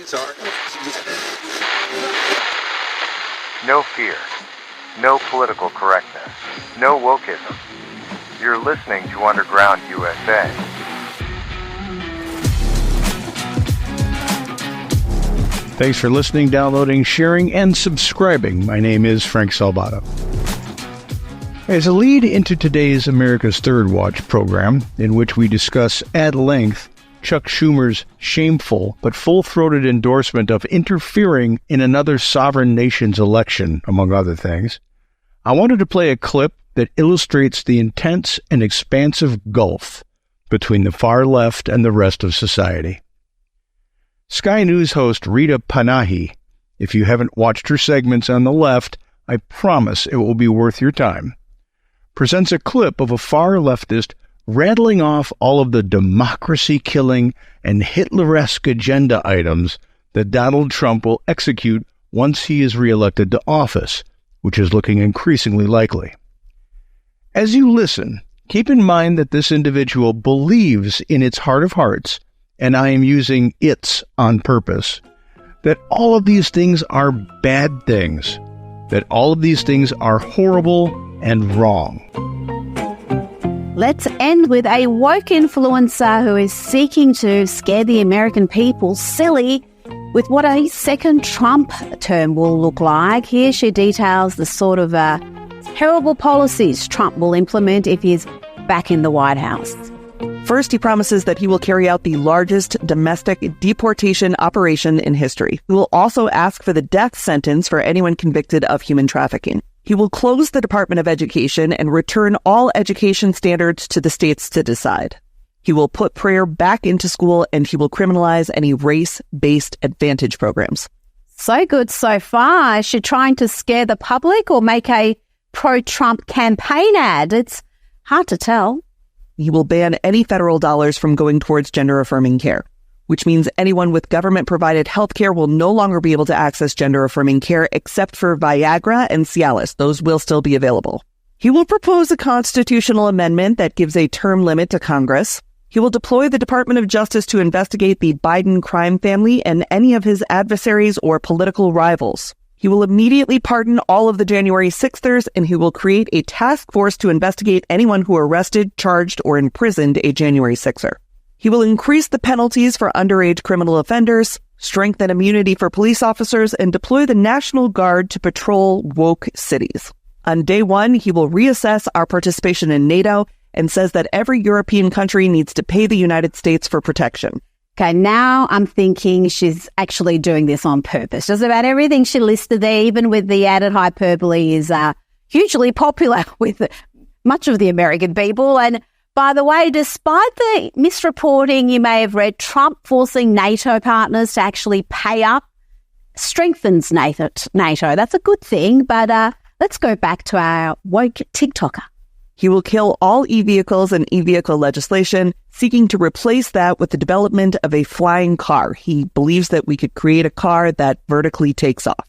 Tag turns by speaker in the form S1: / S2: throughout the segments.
S1: Sorry.
S2: No fear. No political correctness. No wokeism. You're listening to Underground USA.
S3: Thanks for listening, downloading, sharing, and subscribing. My name is Frank Salvato. As a lead into today's America's Third Watch program, in which we discuss at length Chuck Schumer's shameful but full-throated endorsement of interfering in another sovereign nation's election, among other things, I wanted to play a clip that illustrates the intense and expansive gulf between the far left and the rest of society. Sky News host Rita Panahi, if you haven't watched her segments on the left, I promise it will be worth your time, presents a clip of a far-leftist rattling off all of the democracy-killing and Hitler-esque agenda items that Donald Trump will execute once he is reelected to office, which is looking increasingly likely. As you listen, keep in mind that this individual believes in its heart of hearts, and I am using "its" on purpose, that all of these things are bad things, that all of these things are horrible and wrong.
S4: Let's end with a woke influencer who is seeking to scare the American people silly with what a second Trump term will look like. Here she details the sort of terrible policies Trump will implement if he's back in the White House.
S5: First, he promises that he will carry out the largest domestic deportation operation in history. He will also ask for the death sentence for anyone convicted of human trafficking. He will close the Department of Education and return all education standards to the states to decide. He will put prayer back into school, and he will criminalize any race-based advantage programs.
S4: So good so far. Is she trying to scare the public or make a pro-Trump campaign ad? It's hard to tell.
S5: He will ban any federal dollars from going towards gender-affirming care, which means anyone with government-provided health care will no longer be able to access gender-affirming care except for Viagra and Cialis. Those will still be available. He will propose a constitutional amendment that gives a term limit to Congress. He will deploy the Department of Justice to investigate the Biden crime family and any of his adversaries or political rivals. He will immediately pardon all of the January 6thers, and he will create a task force to investigate anyone who arrested, charged, or imprisoned a January 6er. He will increase the penalties for underage criminal offenders, strengthen immunity for police officers, and deploy the National Guard to patrol woke cities. On day one, he will reassess our participation in NATO and says that every European country needs to pay the United States for protection.
S4: Okay, now I'm thinking she's actually doing this on purpose. Just about everything she listed there, even with the added hyperbole, is hugely popular with much of the American people. And by the way, despite the misreporting you may have read, Trump forcing NATO partners to actually pay up strengthens NATO. That's a good thing, but let's go back to our woke TikToker.
S5: He will kill all e-vehicles and e-vehicle legislation, seeking to replace that with the development of a flying car. He believes that we could create a car that vertically takes off.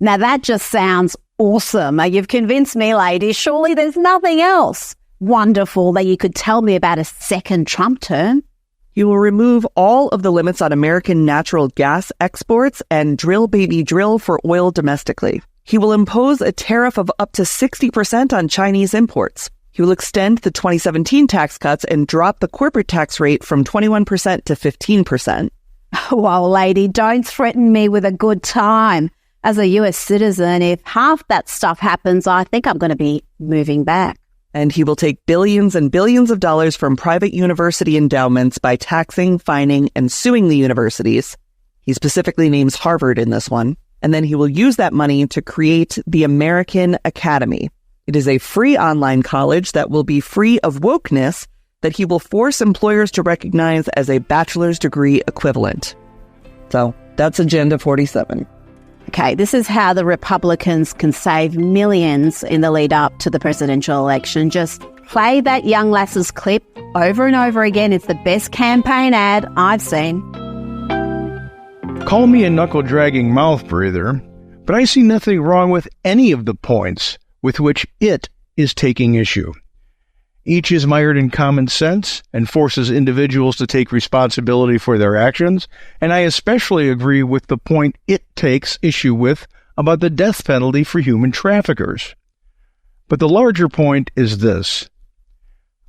S4: Now that just sounds awesome. You've convinced me, ladies. Surely there's nothing else wonderful that you could tell me about a second Trump term.
S5: He will remove all of the limits on American natural gas exports and drill baby drill for oil domestically. He will impose a tariff of up to 60% on Chinese imports. He will extend the 2017 tax cuts and drop the corporate tax rate from 21% to 15%.
S4: Well, lady, don't threaten me with a good time. As a US citizen, if half that stuff happens, I think I'm going to be moving back.
S5: And he will take billions and billions of dollars from private university endowments by taxing, fining, and suing the universities. He specifically names Harvard in this one. And then he will use that money to create the American Academy. It is a free online college that will be free of wokeness that he will force employers to recognize as a bachelor's degree equivalent. So that's Agenda 47.
S4: Okay, this is how the Republicans can save millions in the lead up to the presidential election. Just play that young lass's clip over and over again. It's the best campaign ad I've seen.
S3: Call me a knuckle-dragging mouth breather, but I see nothing wrong with any of the points with which it is taking issue. Each is mired in common sense and forces individuals to take responsibility for their actions, and I especially agree with the point it takes issue with about the death penalty for human traffickers. But the larger point is this.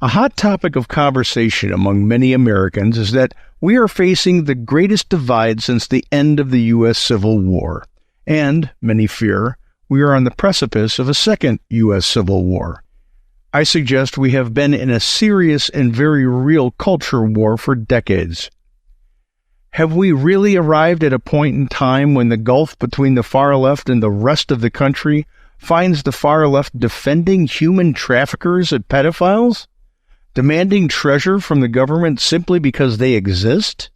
S3: A hot topic of conversation among many Americans is that we are facing the greatest divide since the end of the U.S. Civil War, and, many fear, we are on the precipice of a second U.S. Civil War. I suggest we have been in a serious and very real culture war for decades. Have we really arrived at a point in time when the gulf between the far left and the rest of the country finds the far left defending human traffickers and pedophiles? Demanding treasure from the government simply because they exist?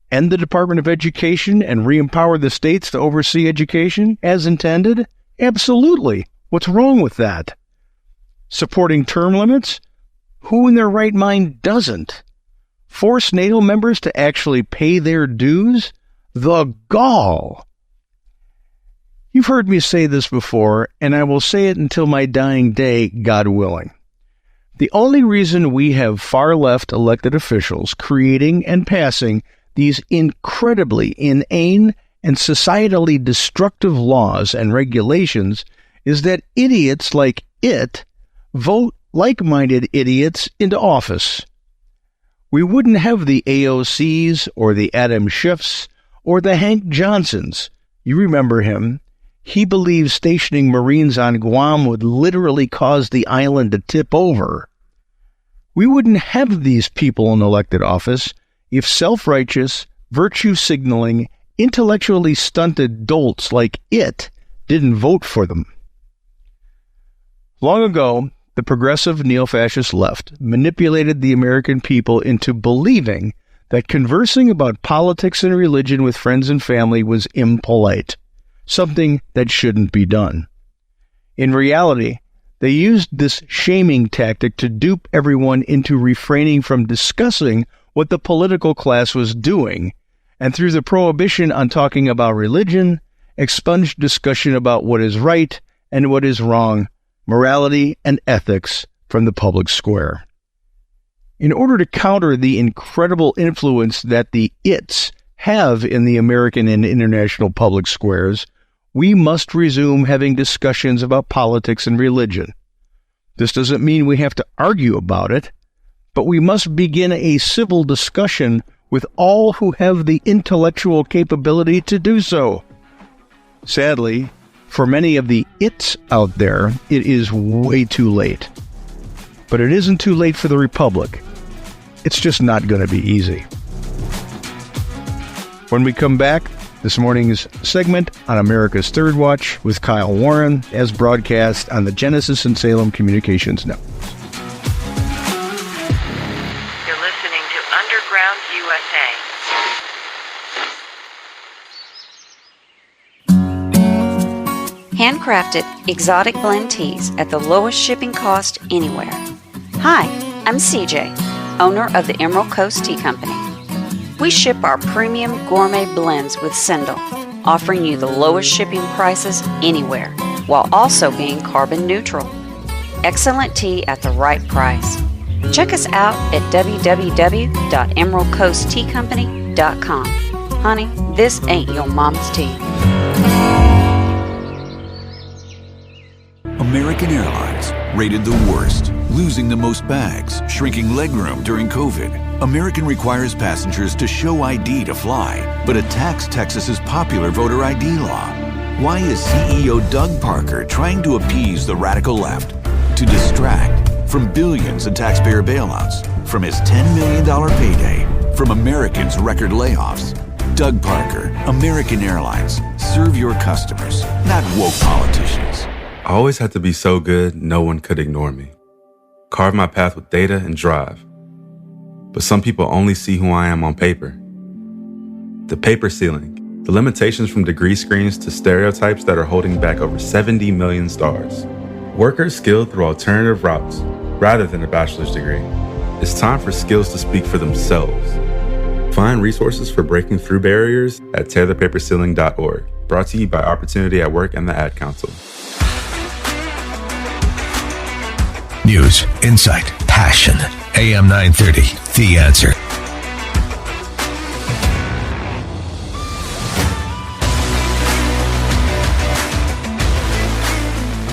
S3: End the Department of Education and re-empower the states to oversee education as intended? Absolutely. What's wrong with that? Supporting term limits? Who in their right mind doesn't? Force NATO members to actually pay their dues? The gall! You've heard me say this before, and I will say it until my dying day, God willing. The only reason we have far-left elected officials creating and passing these incredibly inane and societally destructive laws and regulations is that idiots like it vote like-minded idiots into office. We wouldn't have the AOCs or the Adam Schiffs or the Hank Johnsons. You remember him. He believes stationing Marines on Guam would literally cause the island to tip over. We wouldn't have these people in elected office if self-righteous, virtue-signaling, intellectually stunted dolts like it didn't vote for them. Long ago, the progressive neo-fascist left manipulated the American people into believing that conversing about politics and religion with friends and family was impolite, something that shouldn't be done. In reality, they used this shaming tactic to dupe everyone into refraining from discussing what the political class was doing, and through the prohibition on talking about religion, expunged discussion about what is right and what is wrong, morality and ethics from the public square. In order to counter the incredible influence that the its have in the American and international public squares, we must resume having discussions about politics and religion. This doesn't mean we have to argue about it, but we must begin a civil discussion with all who have the intellectual capability to do so. Sadly, for many of the its out there, it is way too late. But it isn't too late for the Republic. It's just not going to be easy. When we come back, this morning's segment on America's Third Watch with Kyle Warren, as broadcast on the Genesis and Salem Communications Network.
S1: You're listening to Underground USA. Handcrafted exotic blend teas at the lowest shipping cost anywhere. Hi, I'm CJ, owner of the Emerald Coast Tea Company. We ship our premium gourmet blends with Sendle, offering you the lowest shipping prices anywhere, while also being carbon neutral. Excellent tea at the right price. Check us out at www.emeraldcoastteacompany.com. Honey, this ain't your mama's tea.
S6: American Airlines, rated the worst, losing the most bags, shrinking legroom during COVID. American requires passengers to show ID to fly, but attacks Texas's popular voter ID law. Why is CEO Doug Parker trying to appease the radical left? To distract from billions in taxpayer bailouts, from his $10 million payday, from Americans' record layoffs. Doug Parker, American Airlines. Serve your customers, not woke politicians.
S7: I always had to be so good, no one could ignore me. Carve my path with data and drive. But some people only see who I am on paper. The paper ceiling, the limitations from degree screens to stereotypes that are holding back over 70 million stars. Workers skilled through alternative routes, rather than a bachelor's degree. It's time for skills to speak for themselves. Find resources for breaking through barriers at tearthepaperceiling.org. Brought to you by Opportunity at Work and the Ad Council.
S8: News, insight, passion. AM 930, The Answer.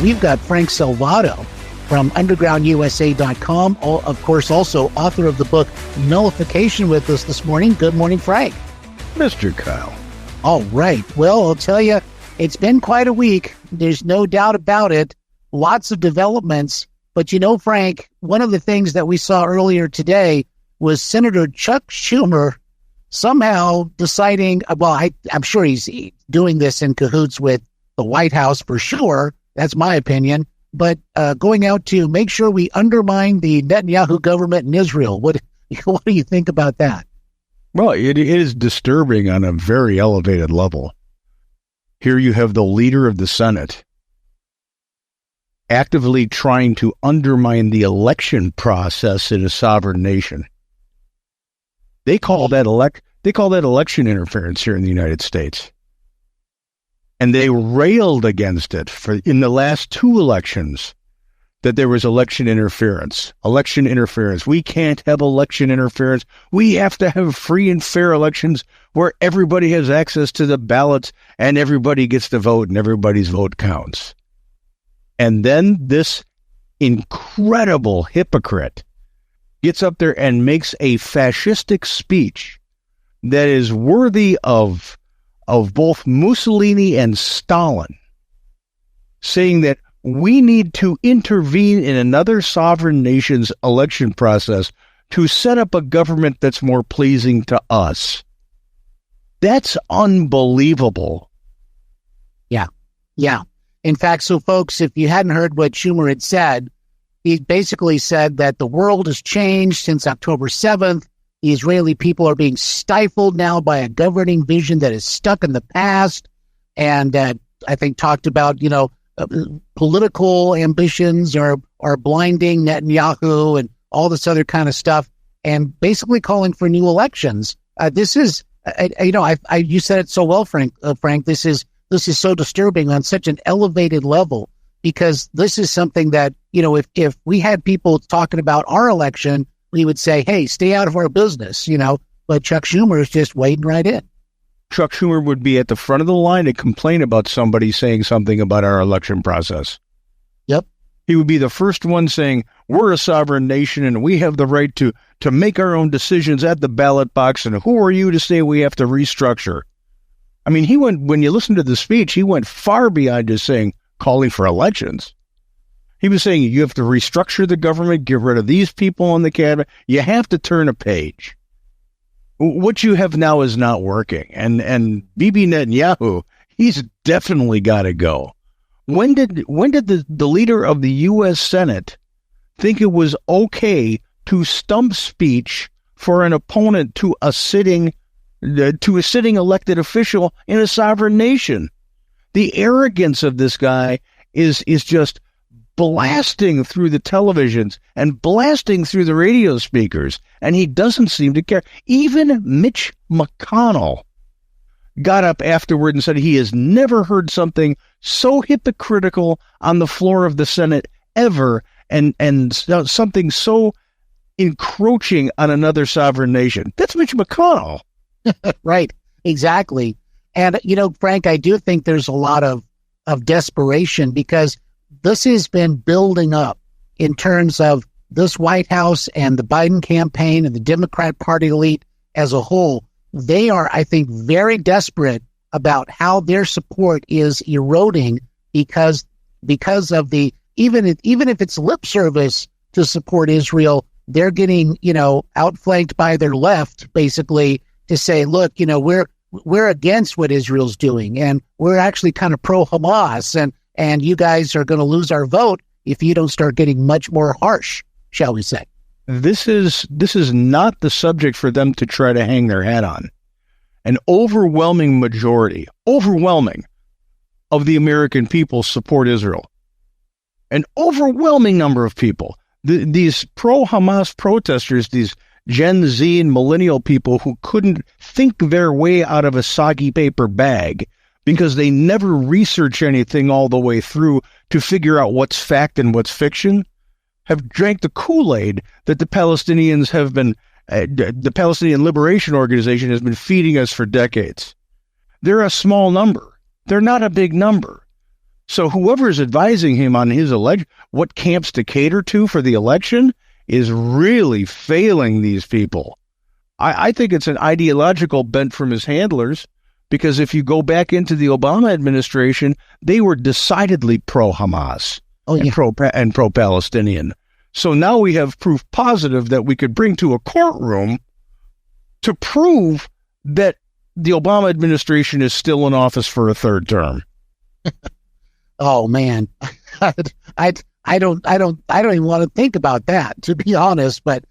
S9: We've got Frank Salvato from undergroundusa.com, of course, also author of the book Nullification, with us this morning. Good morning, Frank.
S3: Mr. Kyle.
S9: All right. Well, I'll tell you, it's been quite a week. There's no doubt about it. Lots of developments. But you know, Frank, one of the things that we saw earlier today was Senator Chuck Schumer somehow deciding, well, I'm sure he's doing this in cahoots with the White House for sure. That's my opinion. But going out to make sure we undermine the Netanyahu government in Israel. What do you think about that?
S3: Well, it is disturbing on a very elevated level. Here you have the leader of the Senate actively trying to undermine the election process in a sovereign nation. They call that election interference here in the United States. And they railed against it in the last two elections, that there was election interference. We can't have election interference. We have to have free and fair elections where everybody has access to the ballots and everybody gets to vote and everybody's vote counts. And then this incredible hypocrite gets up there and makes a fascistic speech that is worthy of both Mussolini and Stalin, saying that we need to intervene in another sovereign nation's election process to set up a government that's more pleasing to us. That's unbelievable.
S9: Yeah. In fact, so folks, if you hadn't heard what Schumer had said, he basically said that the world has changed since October 7th. The Israeli people are being stifled now by a governing vision that is stuck in the past. And I think talked about, political ambitions are blinding Netanyahu and all this other kind of stuff, and basically calling for new elections. This is, you said it so well, Frank. This is so disturbing on such an elevated level, because this is something that, if we had people talking about our election, we would say, hey, stay out of our business, but Chuck Schumer is just wading right in.
S3: Chuck Schumer would be at the front of the line to complain about somebody saying something about our election process.
S9: Yep.
S3: He would be the first one saying, we're a sovereign nation and we have the right to make our own decisions at the ballot box, and who are you to say we have to restructure? I mean, when you listen to the speech, he went far beyond just calling for elections. He was saying you have to restructure the government, get rid of these people on the cabinet. You have to turn a page. What you have now is not working. And Bibi Netanyahu, he's definitely got to go. When did the leader of the U.S. Senate think it was okay to stump speech for an opponent to a sitting elected official in a sovereign nation? The arrogance of this guy is just blasting through the televisions and blasting through the radio speakers, and he doesn't seem to care. Even Mitch McConnell got up afterward and said he has never heard something so hypocritical on the floor of the Senate ever, and something so encroaching on another sovereign nation. That's Mitch McConnell.
S9: Right, exactly. And, Frank, I do think there's a lot of desperation, because this has been building up in terms of this White House and the Biden campaign and the Democrat Party elite as a whole. They are, I think, very desperate about how their support is eroding because of the, even if it's lip service to support Israel, they're getting, outflanked by their left, basically, to say, look, we're against what Israel's doing, and we're actually kind of pro-Hamas, and you guys are going to lose our vote if you don't start getting much more harsh, shall we say.
S3: This is not the subject for them to try to hang their hat on. An overwhelming majority of the American people support Israel. An overwhelming number of people. These pro-Hamas protesters, these Gen Z and millennial people who couldn't think their way out of a soggy paper bag because they never research anything all the way through to figure out what's fact and what's fiction, have drank the Kool-Aid that the Palestinians have been, the Palestinian Liberation Organization has been feeding us for decades. They're a small number. They're not a big number. So whoever is advising him on his what camps to cater to for the election is really failing these people. I think it's an ideological bent from his handlers, because if you go back into the Obama administration, they were decidedly pro-Hamas and pro-Palestinian. So now we have proof positive that we could bring to a courtroom to prove that the Obama administration is still in office for a third term.
S9: Oh man, I don't even want to think about that, to be honest. But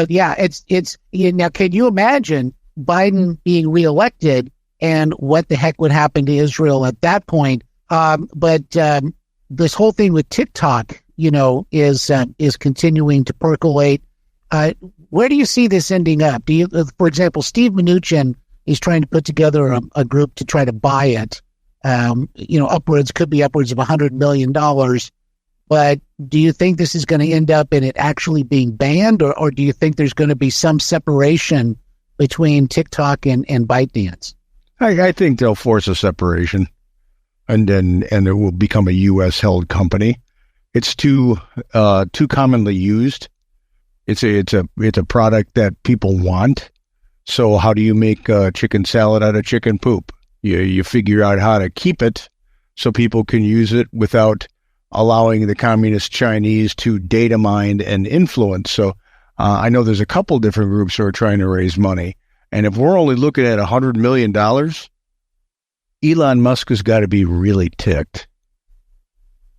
S9: yeah, it's now. Can you imagine Biden being reelected and what the heck would happen to Israel at that point? But this whole thing with TikTok, is continuing to percolate. Where do you see this ending up? Do you, for example, Steve Mnuchin is trying to put together a group to try to buy it. Could be upwards of $100 million. But do you think this is going to end up in it actually being banned, or do you think there's going to be some separation between TikTok and ByteDance?
S3: I think they'll force a separation, and it will become a U.S. held company. It's too commonly used. It's a product that people want. So how do you make chicken salad out of chicken poop? You figure out how to keep it so people can use it without allowing the communist Chinese to data mine and influence. So I know there's a couple different groups who are trying to raise money. And if we're only looking at $100 million, Elon Musk has got to be really ticked.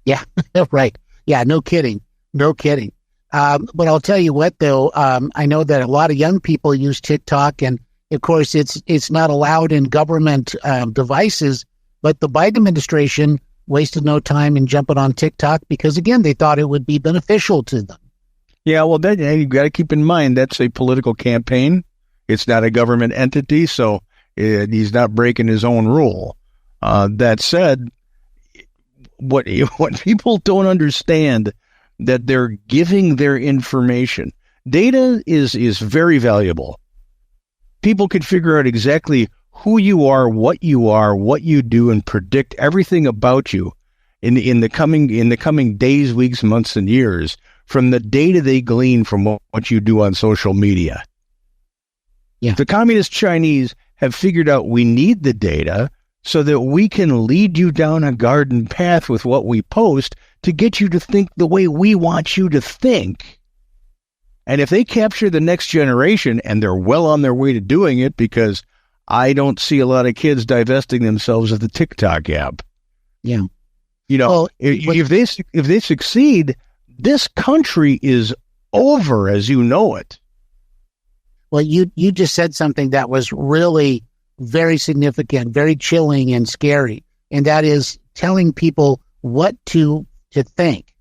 S9: Yeah, right. Yeah, no kidding. No kidding. But I'll tell you what, though, I know that a lot of young people use TikTok, and of course, it's not allowed in government devices, but the Biden administration wasted no time in jumping on TikTok because, again, they thought it would be beneficial to them.
S3: Yeah, well, you've got to keep in mind that's a political campaign. It's not a government entity, so he's not breaking his own rule. That said, what people don't understand, that they're giving their information. Data is very valuable. People can figure out exactly who you are, what you do, and predict everything about you in the coming days, weeks, months, and years from the data they glean from what you do on social media.
S9: Yeah.
S3: The communist Chinese have figured out we need the data so that we can lead you down a garden path with what we post to get you to think the way we want you to think. And if they capture the next generation, and they're well on their way to doing it, because I don't see a lot of kids divesting themselves of the TikTok app.
S9: Yeah.
S3: If they succeed, this country is over as you know it.
S9: Well, you just said something that was really very significant, very chilling and scary. And that is telling people what to think.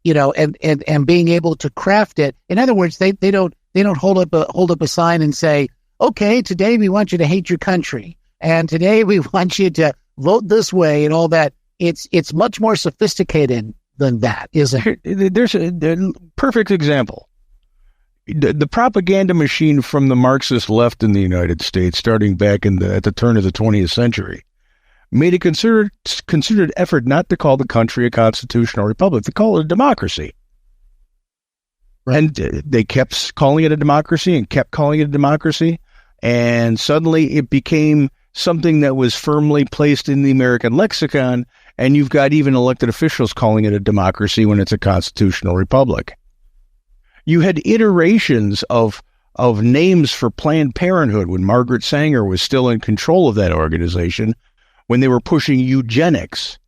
S9: And being able to craft it. In other words, they don't hold up a sign and say, okay, today we want you to hate your country, and today we want you to vote this way and all that. It's much more sophisticated than that, isn't it?
S3: There's a perfect example. The propaganda machine from the Marxist left in the United States, starting back at the turn of the 20th century, made a considered effort not to call the country a constitutional republic, to call it a democracy. Right. And they kept calling it a democracy and kept calling it a democracy. And suddenly it became something that was firmly placed in the American lexicon. And you've got even elected officials calling it a democracy when it's a constitutional republic. You had iterations of names for Planned Parenthood when Margaret Sanger was still in control of that organization, when they were pushing eugenics.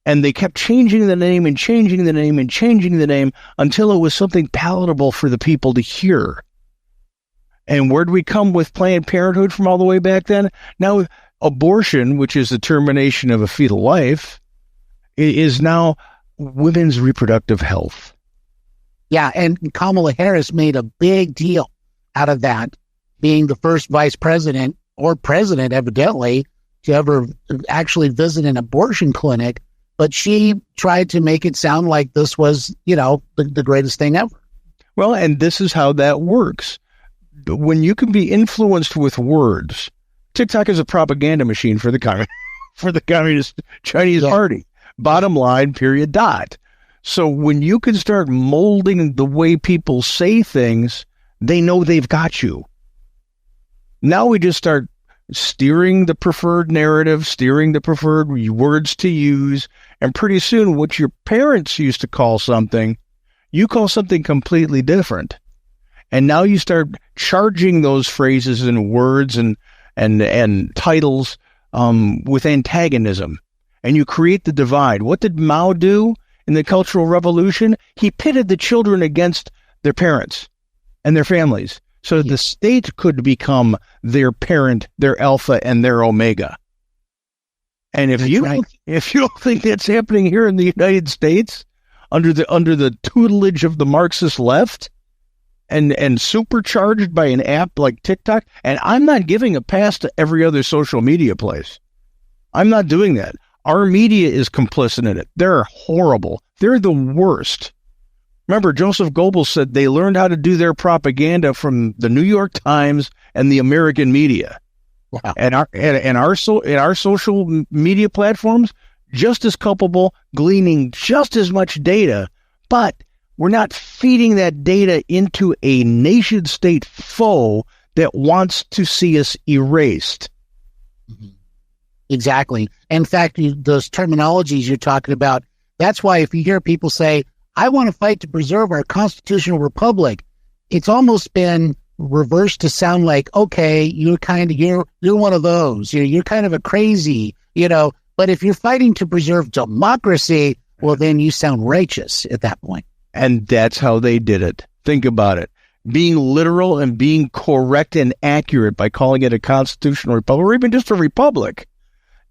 S3: And they kept changing the name and changing the name and changing the name until it was something palatable for the people to hear. And where'd we come with Planned Parenthood from all the way back then? Now, abortion, which is the termination of a fetal life, is now women's reproductive health.
S9: Yeah, and Kamala Harris made a big deal out of that, being the first vice president, or president evidently, to ever actually visit an abortion clinic. but she tried to make it sound like this was, the greatest thing ever.
S3: Well, and this is how that works. When you can be influenced with words, TikTok is a propaganda machine for the Communist Chinese Party. Bottom line, period, dot. So when you can start molding the way people say things, they know they've got you. Now we just start steering the preferred narrative, steering the preferred words to use, and pretty soon what your parents used to call something, you call something completely different. And now you start charging those phrases and words and titles with antagonism, and you create the divide. What did Mao do in the Cultural Revolution? He pitted the children against their parents and their families, so the state could become their parent, their alpha, and their omega. And if you don't think that's happening here in the United States under the tutelage of the Marxist left, and supercharged by an app like TikTok, and I'm not giving a pass to every other social media place. I'm not doing that. Our media is complicit in it. They're horrible. They're the worst. Remember, Joseph Goebbels said they learned how to do their propaganda from the New York Times and the American media. Wow. And our social media platforms, just as culpable, gleaning just as much data, but we're not feeding that data into a nation state foe that wants to see us erased.
S9: Mm-hmm. Exactly. In fact, those terminologies you're talking about, that's why if you hear people say, I want to fight to preserve our constitutional republic, it's almost been reversed to sound like, okay, you're one of those, you're kind of a crazy, but if you're fighting to preserve democracy, well, then you sound righteous at that point.
S3: And that's how they did it. Think about it. Being literal and being correct and accurate by calling it a constitutional republic, or even just a republic.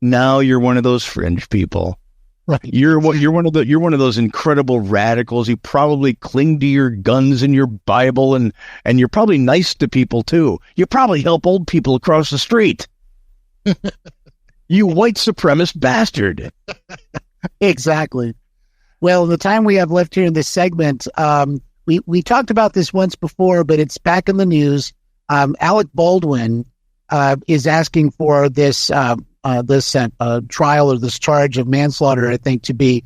S3: Now you're one of those fringe people.
S9: Right.
S3: You're one of those incredible radicals. You probably cling to your guns and your Bible, and you're probably nice to people too. You probably help old people across the street. You white supremacist bastard.
S9: Exactly. Well, the time we have left here in this segment, we talked about this once before, but it's back in the news. Alec Baldwin is asking for this trial or this charge of manslaughter, I think, to be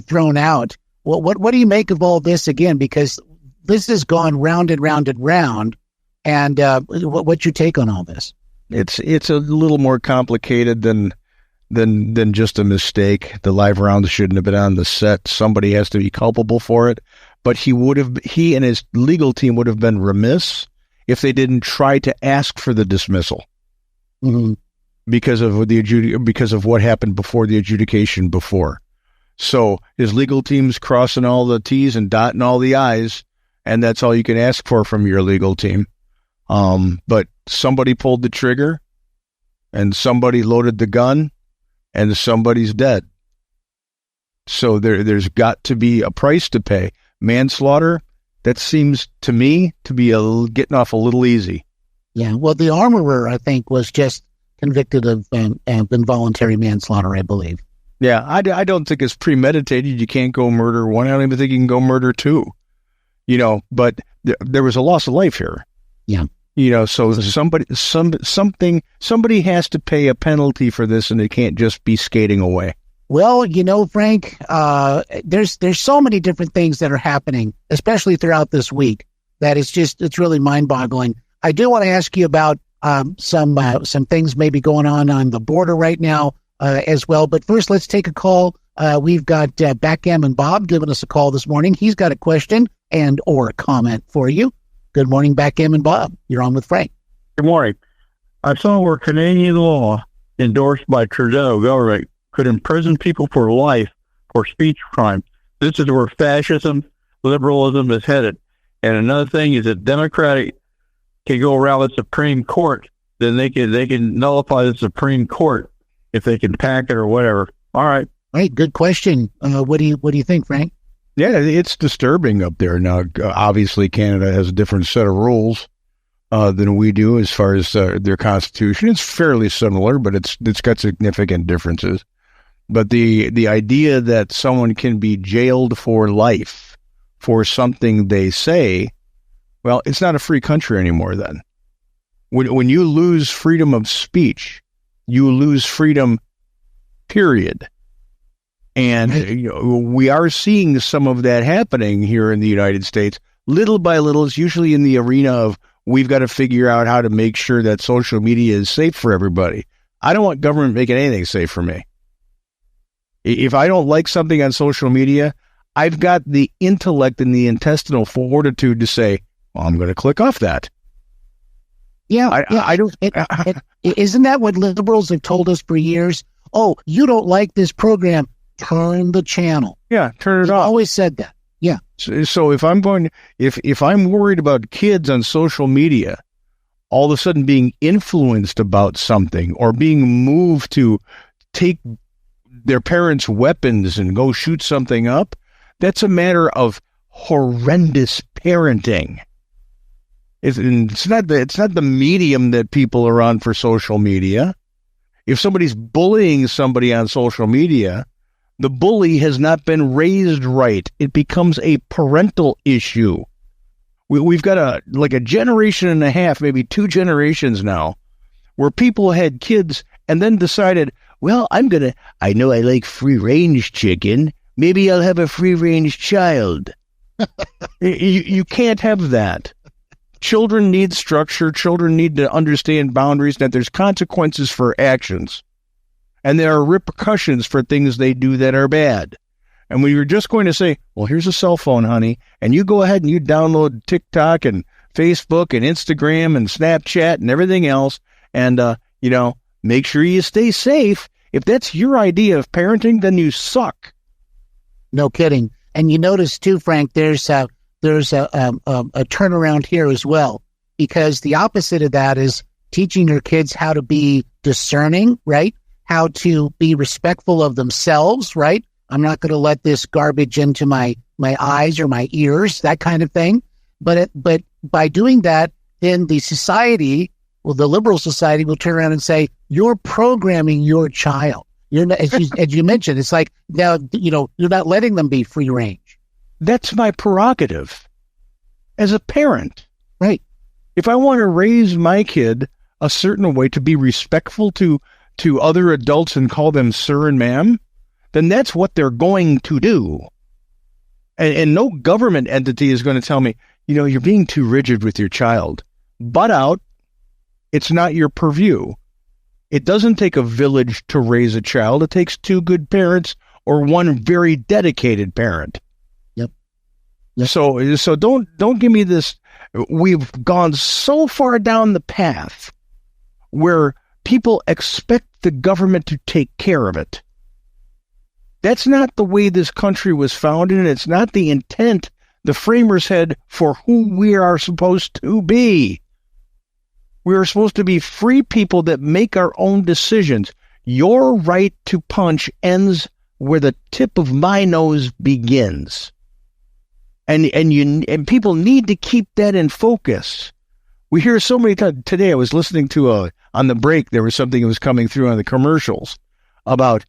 S9: thrown out. What do you make of all this again? Because this has gone round and round and round. And what's your take on all this?
S3: It's a little more complicated than just a mistake. The live rounds shouldn't have been on the set. Somebody has to be culpable for it. But he and his legal team would have been remiss if they didn't try to ask for the dismissal.
S9: Mm-hmm.
S3: Because of what happened before the adjudication before. So his legal team's crossing all the T's and dotting all the I's, and that's all you can ask for from your legal team. But somebody pulled the trigger, and somebody loaded the gun, and somebody's dead. So there's got to be a price to pay. Manslaughter, that seems to me to be getting off a little easy.
S9: Yeah, well, the armorer, I think, was just convicted of involuntary manslaughter, I believe.
S3: Yeah, I don't think it's premeditated. You can't go murder one. I don't even think you can go murder two. But there was a loss of life here.
S9: Yeah.
S3: So somebody has to pay a penalty for this, and it can't just be skating away.
S9: Well, Frank, there's so many different things that are happening, especially throughout this week, that it's really mind-boggling. I do want to ask you about some things maybe going on the border right now as well. But first, let's take a call. We've got Backgammon Bob giving us a call this morning. He's got a question and or a comment for you. Good morning, Backgammon Bob. You're on with Frank.
S10: Good morning. I saw where Canadian law endorsed by Trudeau government could imprison people for life for speech crimes. This is where fascism, liberalism is headed. And another thing is that Democratic can go around the Supreme Court, then they can nullify the Supreme Court if they can pack it or whatever. All right.
S9: Right. Good question. What do you think, Frank?
S3: Yeah, it's disturbing up there. Now, obviously, Canada has a different set of rules than we do as far as their constitution. It's fairly similar, but it's got significant differences. But the idea that someone can be jailed for life for something they say, well, it's not a free country anymore then. When you lose freedom of speech, you lose freedom, period. And we are seeing some of that happening here in the United States, little by little. It's usually in the arena of we've got to figure out how to make sure that social media is safe for everybody. I don't want government making anything safe for me. If I don't like something on social media, I've got the intellect and the intestinal fortitude to say, well, I'm going to click off that. I don't.
S9: Isn't that what liberals have told us for years? Oh, you don't like this program, turn the channel.
S3: Yeah, turn it
S9: They've
S3: off.
S9: Always said that. Yeah.
S3: So if I'm worried about kids on social media, all of a sudden being influenced about something or being moved to take their parents' weapons and go shoot something up, that's a matter of horrendous parenting. It's not the medium that people are on for social media. If somebody's bullying somebody on social media, the bully has not been raised right. It becomes a parental issue. We've got a generation and a half, maybe 2 generations now, where people had kids and then decided, well, I know I like free-range chicken. Maybe I'll have a free-range child. You can't have that. Children need structure. Children need to understand boundaries, that there's consequences for actions. And there are repercussions for things they do that are bad. And when you're just going to say, well, here's a cell phone, honey, and you go ahead and you download TikTok and Facebook and Instagram and Snapchat and everything else, and, make sure you stay safe. If that's your idea of parenting, then you suck.
S9: No kidding. And you notice too, Frank, there's a turnaround here as well, because the opposite of that is teaching your kids how to be discerning, right? How to be respectful of themselves, right? I'm not going to let this garbage into my eyes or my ears, that kind of thing. But by doing that, then the society, well, the liberal society will turn around and say, you're programming your child. You're not, as you mentioned, it's like, now, you're not letting them be free range.
S3: That's my prerogative as a parent.
S9: Right.
S3: If I want to raise my kid a certain way, to be respectful to other adults and call them sir and ma'am, then that's what they're going to do. And no government entity is going to tell me, you're being too rigid with your child. Butt out. It's not your purview. It doesn't take a village to raise a child. It takes 2 good parents or 1 very dedicated parent.
S9: Yep.
S3: So don't give me this. We've gone so far down the path where people expect the government to take care of it. That's not the way this country was founded, and it's not the intent the framers had for who we are supposed to be. We are supposed to be free people that make our own decisions. Your right to punch ends where the tip of my nose begins. And people need to keep that in focus. We hear so many times. Today I was listening to on the break, there was something that was coming through on the commercials about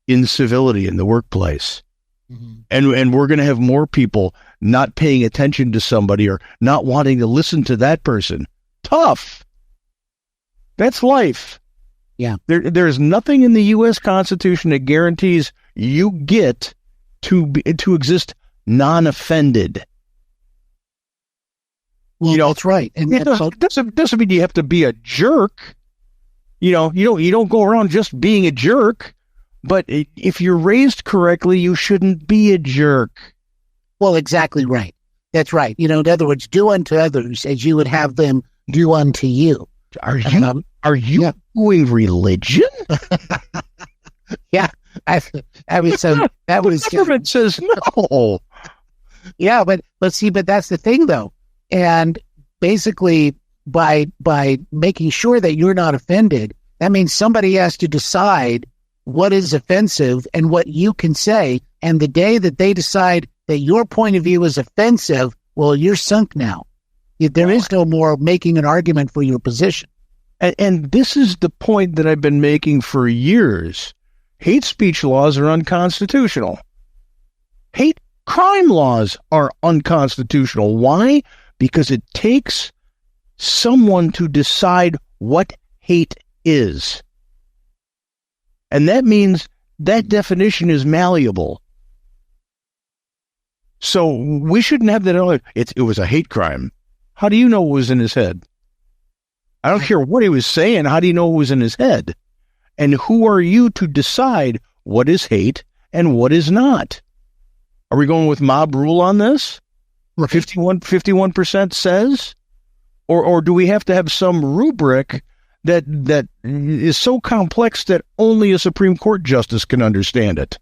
S3: incivility in the workplace. Mm-hmm. And we're going to have more people not paying attention to somebody or not wanting to listen to that person. Tough. That's life.
S9: Yeah.
S3: There's nothing in the U.S. Constitution that guarantees you get to exist non-offended.
S9: Well, that's right. And
S3: it doesn't mean you have to be a jerk. You don't go around just being a jerk. But if you're raised correctly, you shouldn't be a jerk.
S9: Well, exactly right. That's right. In other words, do unto others as you would have them do unto you.
S3: Are you doing religion?
S9: Yeah. I mean, so that was
S3: the government says no.
S9: Yeah, but that's the thing though. And basically by making sure that you're not offended, that means somebody has to decide what is offensive and what you can say. And the day that they decide that your point of view is offensive, well, you're sunk now. There is no more making an argument for your position.
S3: And this is the point that I've been making for years. hate speech laws are unconstitutional. Hate crime laws are unconstitutional. Why? Because it takes someone to decide what hate is. And that means that definition is malleable. So we shouldn't have that. It was a hate crime. How do you know what was in his head? I don't care what he was saying. How do you know what was in his head? And who are you to decide what is hate and what is not? Are we going with mob rule on this? 51% says? Or do we have to have some rubric that is so complex that only a Supreme Court justice can understand it?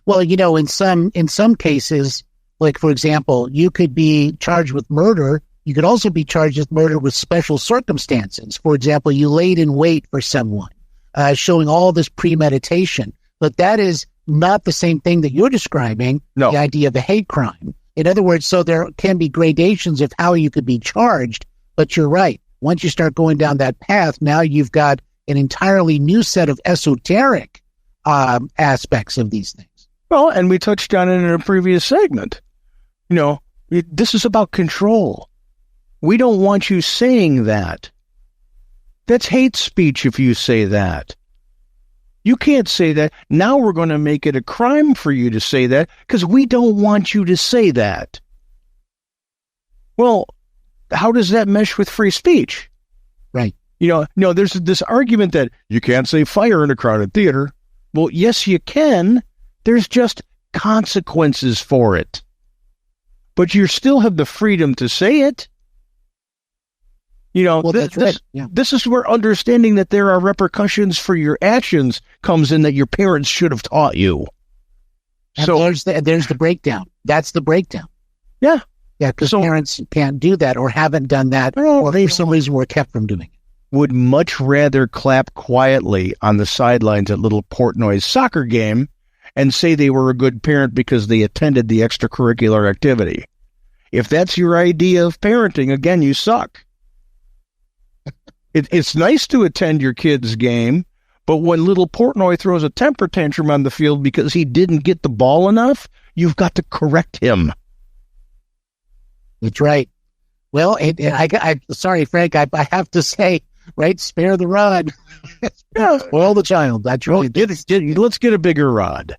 S9: Well, in some cases, like, for example, you could be charged with murder. You could also be charged with murder with special circumstances. For example, you laid in wait for someone, showing all this premeditation. But that is not the same thing that you're describing,
S3: no.
S9: The idea of a hate crime. In other words, so there can be gradations of how you could be charged. But you're right. Once you start going down that path, now you've got an entirely new set of esoteric aspects of these things.
S3: Well, and we touched on it in a previous segment. This is about control. We don't want you saying that. That's hate speech if you say that. You can't say that. Now we're going to make it a crime for you to say that because we don't want you to say that. Well, how does that mesh with free speech?
S9: Right.
S3: There's this argument that you can't say fire in a crowded theater. Well, yes, you can. There's just consequences for it. But you still have the freedom to say it.
S9: That's right. Yeah.
S3: This is where understanding that there are repercussions for your actions comes in that your parents should have taught you.
S9: And
S3: so
S9: there's the breakdown. That's the breakdown.
S3: Yeah.
S9: Yeah, because parents can't do that or haven't done that, or for some reason were kept from doing it.
S3: Would much rather clap quietly on the sidelines at little Portnoy's soccer game and say they were a good parent because they attended the extracurricular activity. If that's your idea of parenting, again, you suck. It's nice to attend your kid's game, but when little Portnoy throws a temper tantrum on the field because he didn't get the ball enough, you've got to correct him.
S9: That's right. Well, sorry, Frank, I have to say, right, spare the rod.
S3: Yeah.
S9: Spoil the child. That's right.
S3: Let's get a bigger rod.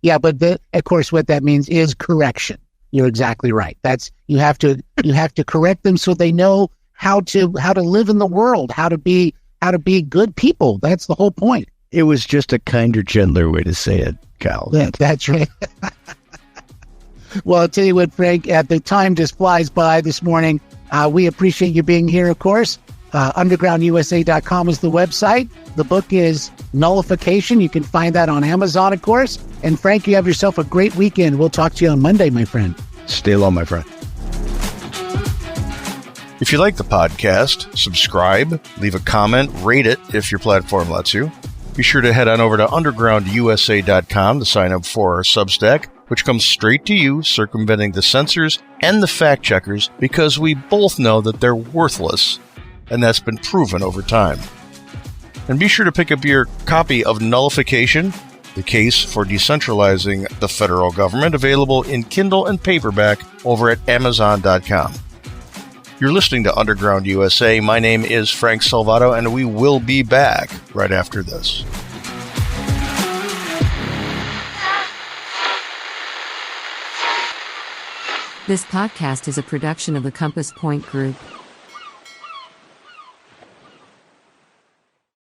S9: Yeah, but of course, what that means is correction. You're exactly right. You have to correct them so they know how to live in the world, how to be good people. That's the whole point.
S3: It was just a kinder, gentler way to say it, Cal.
S9: Yeah, that's right. Well, I'll tell you what, Frank, the time just flies by this morning. We appreciate you being here, of course. Undergroundusa.com is the website. The book is Nullification. You can find that on Amazon, of course. And Frank, you have yourself a great weekend. We'll talk to you on Monday, my friend.
S3: Stay low, my friend.
S11: If you like the podcast, subscribe, leave a comment, rate it if your platform lets you. Be sure to head on over to undergroundusa.com to sign up for our Substack, which comes straight to you, circumventing the censors and the fact checkers, because we both know that they're worthless, and that's been proven over time. And be sure to pick up your copy of Nullification, the case for decentralizing the federal government, available in Kindle and paperback over at Amazon.com. You're listening to Underground USA. My name is Frank Salvato, and we will be back right after this.
S12: This podcast is a production of the Compass Point Group.